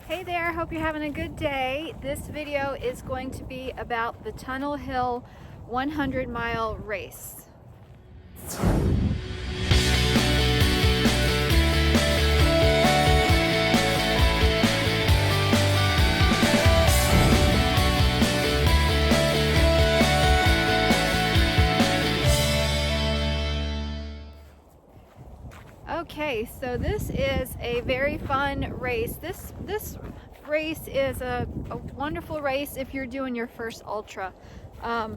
Hey there, hope you're having a good day. This video is going to be about the Tunnel Hill 100-mile race. Okay, so this is a very fun race. This race is a wonderful race if you're doing your first ultra. I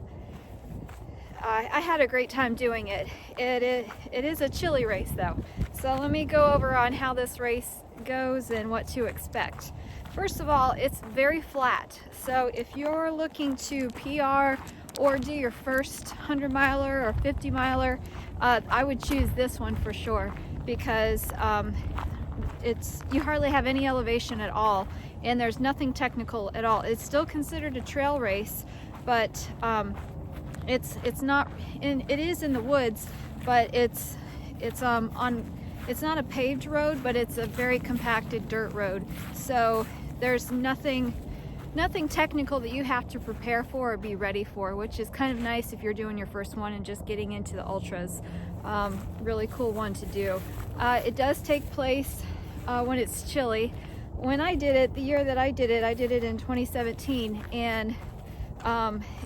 had a great time doing it. It is a chilly race though. So let me go over on how this race goes and what to expect. First of all, it's very flat. So if you're looking to PR or do your first 100-miler or 50-miler, I would choose this one for sure, because you hardly have any elevation at all, and there's nothing technical at all. It's still considered a trail race, but it's not it is in the woods, but it's not a paved road, but it's a very compacted dirt road. So there's nothing technical that you have to prepare for or be ready for, which is kind of nice if you're doing your first one and just getting into the ultras. Really cool one to do. It does take place when it's chilly. When I did it, the year that I did it in 2017, and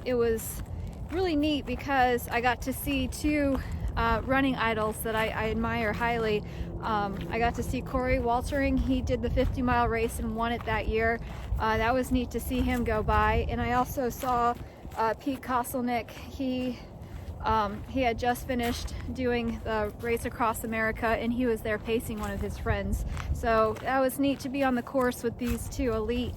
it was really neat because I got to see two running idols that I admire highly. I got to see Corey Waltering. He did the 50-mile race and won it that year. That was neat to see him go by. And I also saw Pete Koselnick. He had just finished doing the race across America, and he was there pacing one of his friends. So that was neat to be on the course with these two elite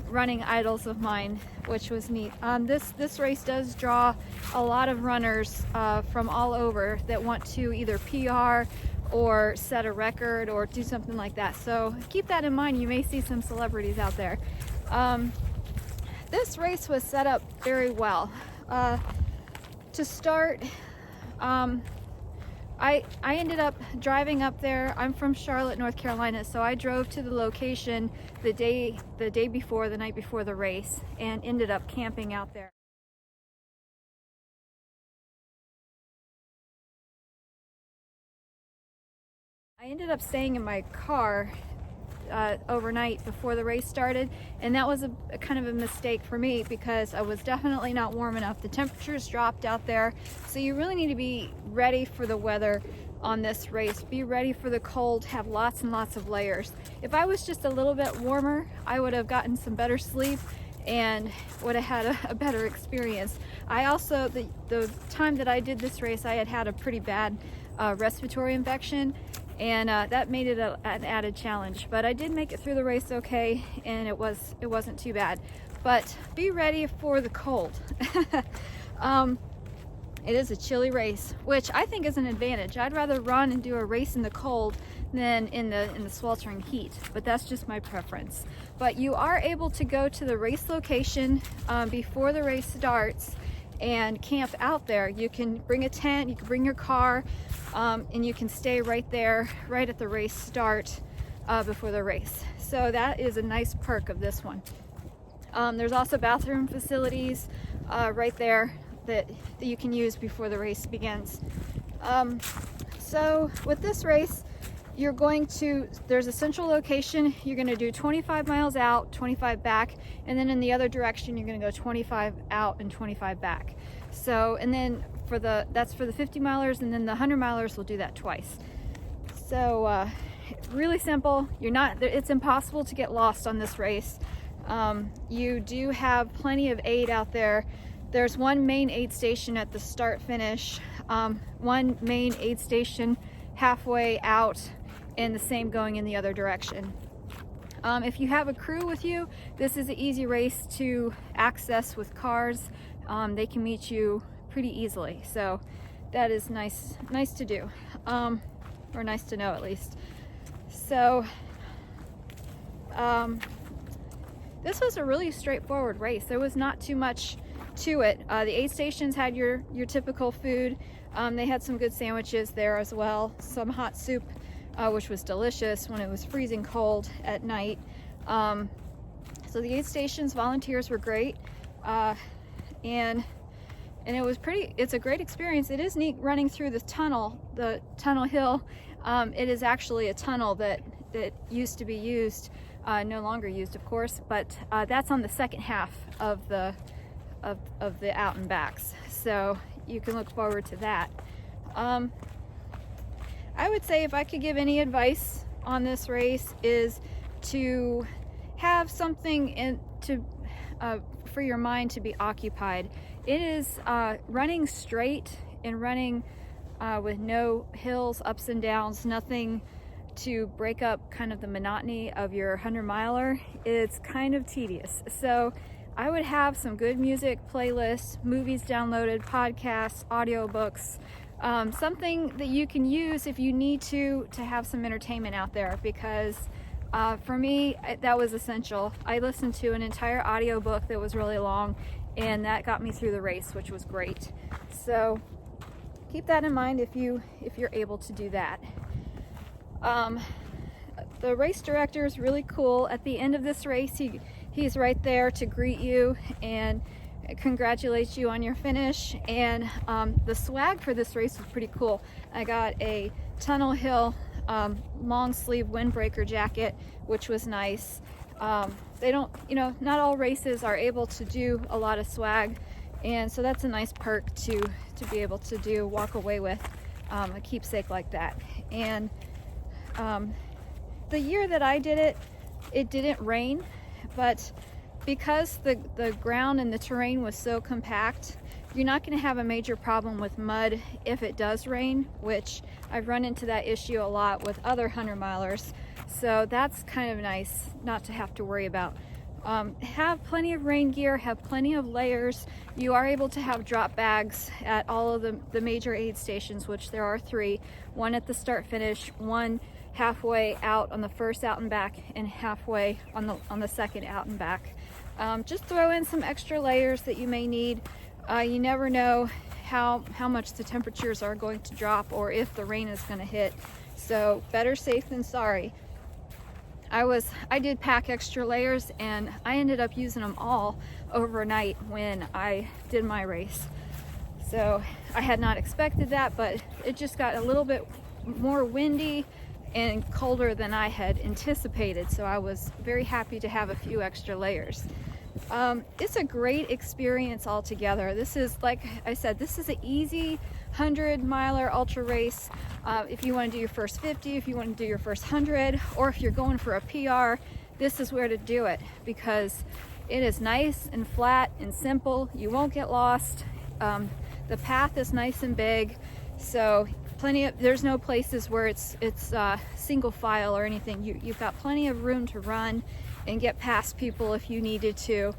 running idols of mine, which was neat. This race does draw a lot of runners from all over that want to either PR or set a record or do something like that. So keep that in mind. You may see some celebrities out there. This race was set up very well. To start, I ended up driving up there. I'm from Charlotte, North Carolina, so I drove to the location the night before the race, and ended up camping out there. I ended up staying in my car overnight before the race started, and that was a kind of a mistake for me because I was definitely not warm enough. The temperatures dropped out there, so you really need to be ready for the weather on this race. Be ready for the cold, have lots and lots of layers. If I was just a little bit warmer, I would have gotten some better sleep and would have had a better experience. I also, the time that I did this race, I had a pretty bad respiratory infection, and that made it an added challenge. But I did make it through the race okay, and it wasn't too bad. But be ready for the cold. It is a chilly race, which I think is an advantage. I'd rather run and do a race in the cold than in the sweltering heat, but that's just my preference. But you are able to go to the race location before the race starts and camp out there. You can bring a tent, you can bring your car, and you can stay right there, right at the race start before the race. So that is a nice perk of this one. There's also bathroom facilities right there that you can use before the race begins. So with this race, there's a central location. You're going to do 25 miles out, 25 back, and then in the other direction you're going to go 25 out and 25 back. So, and then that's for the 50 milers, and then the 100 milers will do that twice. So really simple. It's impossible to get lost on this race. You do have plenty of aid out there. There's one main aid station at the start finish, one main aid station halfway out, and the same going in the other direction. If you have a crew with you, this is an easy race to access with cars. They can meet you pretty easily, so that is nice to do, or nice to know at least. So this was a really straightforward race. There was not too much to it. The aid stations had your typical food. They had some good sandwiches there as well, some hot soup, which was delicious when it was freezing cold at night. So the aid stations volunteers were great, and it's a great experience. It is neat running through the tunnel hill. It is actually a tunnel that used to be used, no longer used, of course, but that's on the second half of the out and backs, so you can look forward to that. I would say if I could give any advice on this race is to have something for your mind to be occupied. It is running straight and running with no hills, ups and downs, nothing to break up kind of the monotony of your 100-miler. It's kind of tedious. So I would have some good music playlists, movies downloaded, podcasts, audiobooks, something that you can use if you need to have some entertainment out there, because for me, that was essential. I listened to an entire audiobook that was really long, and that got me through the race, which was great. So keep that in mind if you're able to do that. The race director is really cool. At the end of this race, he's right there to greet you and congratulate you on your finish. And the swag for this race was pretty cool. I got a Tunnel Hill long sleeve windbreaker jacket, which was nice. They don't, not all races are able to do a lot of swag, and so that's a nice perk to be able to walk away with a keepsake like that. And the year that I did it, it didn't rain, but because the ground and the terrain was so compact, you're not going to have a major problem with mud if it does rain, which I've run into that issue a lot with other 100-milers. So that's kind of nice not to have to worry about. Have plenty of rain gear, have plenty of layers. You are able to have drop bags at all of the major aid stations, which there are 3. One at the start finish, one halfway out on the first out and back, and halfway on the second out and back. Just throw in some extra layers that you may need. You never know how much the temperatures are going to drop or if the rain is going to hit. So better safe than sorry. I did pack extra layers, and I ended up using them all overnight when I did my race. So I had not expected that, but it just got a little bit more windy and colder than I had anticipated. So I was very happy to have a few extra layers. It's a great experience altogether. This is, like I said, this is an easy 100-miler ultra race. If you want to do your first 50, if you want to do your first 100, or if you're going for a PR, this is where to do it, because it is nice and flat and simple. You won't get lost. The path is nice and big, so there's no places where it's single file or anything. You've got plenty of room to run and get past people if you needed to,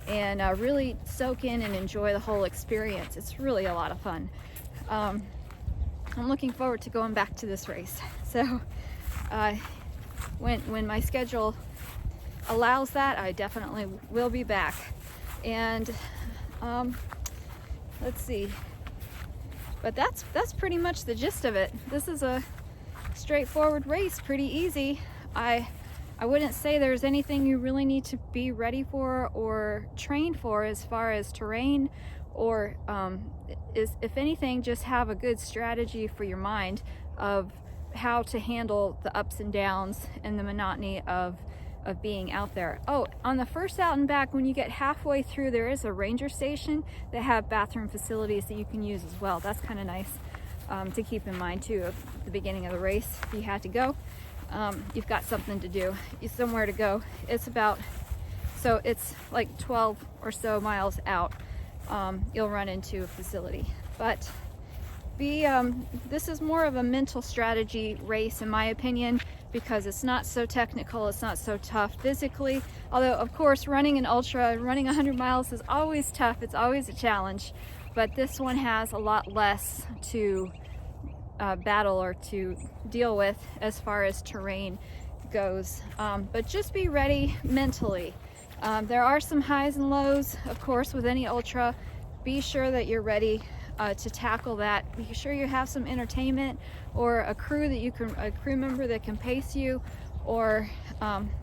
and really soak in and enjoy the whole experience. It's really a lot of fun. I'm looking forward to going back to this race. So when my schedule allows that, I definitely will be back. And let's see. But that's pretty much the gist of it. This is a straightforward race, pretty easy. I wouldn't say there's anything you really need to be ready for or train for as far as terrain, or if anything, just have a good strategy for your mind of how to handle the ups and downs and the monotony of being out there. Oh, on the first out and back, when you get halfway through, there is a ranger station that have bathroom facilities that you can use as well. That's kind of nice to keep in mind too. At the beginning of the race, if you had to go, you've got something to do, somewhere to go. It's like 12 or so miles out. You'll run into a facility, but this is more of a mental strategy race, in my opinion, because it's not so technical, it's not so tough physically. Although, of course, running an ultra, running 100 miles is always tough, it's always a challenge, but this one has a lot less to battle or to deal with as far as terrain goes. But just be ready mentally. There are some highs and lows, of course, with any ultra. Be sure that you're ready to tackle that. Be sure you have some entertainment or a crew member that can pace you, or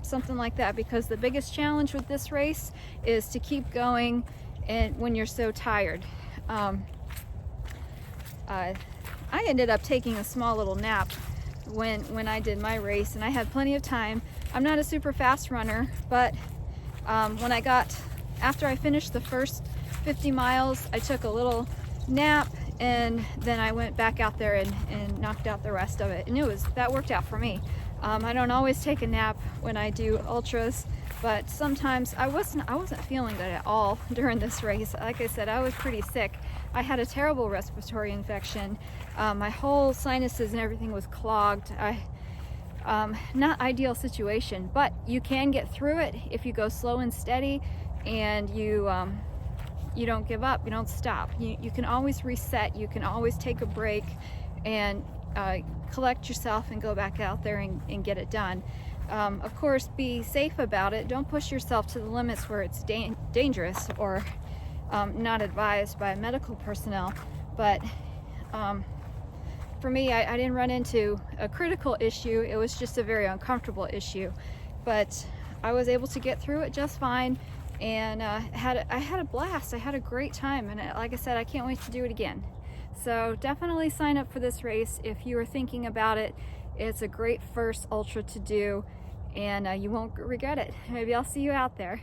something like that, because the biggest challenge with this race is to keep going and when you're so tired. I ended up taking a small little nap when I did my race, and I had plenty of time. I'm not a super fast runner, but after I finished the first 50 miles, I took a little nap, and then I went back out there and knocked out the rest of it, and that worked out for me. I don't always take a nap when I do ultras, but sometimes I wasn't feeling good at all during this race. Like I said, I was pretty sick. I had a terrible respiratory infection. My whole sinuses and everything was clogged. Not ideal situation, but you can get through it if you go slow and steady, and you don't give up, you don't stop. You can always reset, you can always take a break and collect yourself and go back out there and get it done. Of course, be safe about it. Don't push yourself to the limits where it's dangerous or not advised by medical personnel. But for me, I didn't run into a critical issue. It was just a very uncomfortable issue. But I was able to get through it just fine, and I had a blast. I had a great time, and like I said, I can't wait to do it again. So definitely sign up for this race if you are thinking about it. It's a great first ultra to do, and you won't regret it. Maybe I'll see you out there.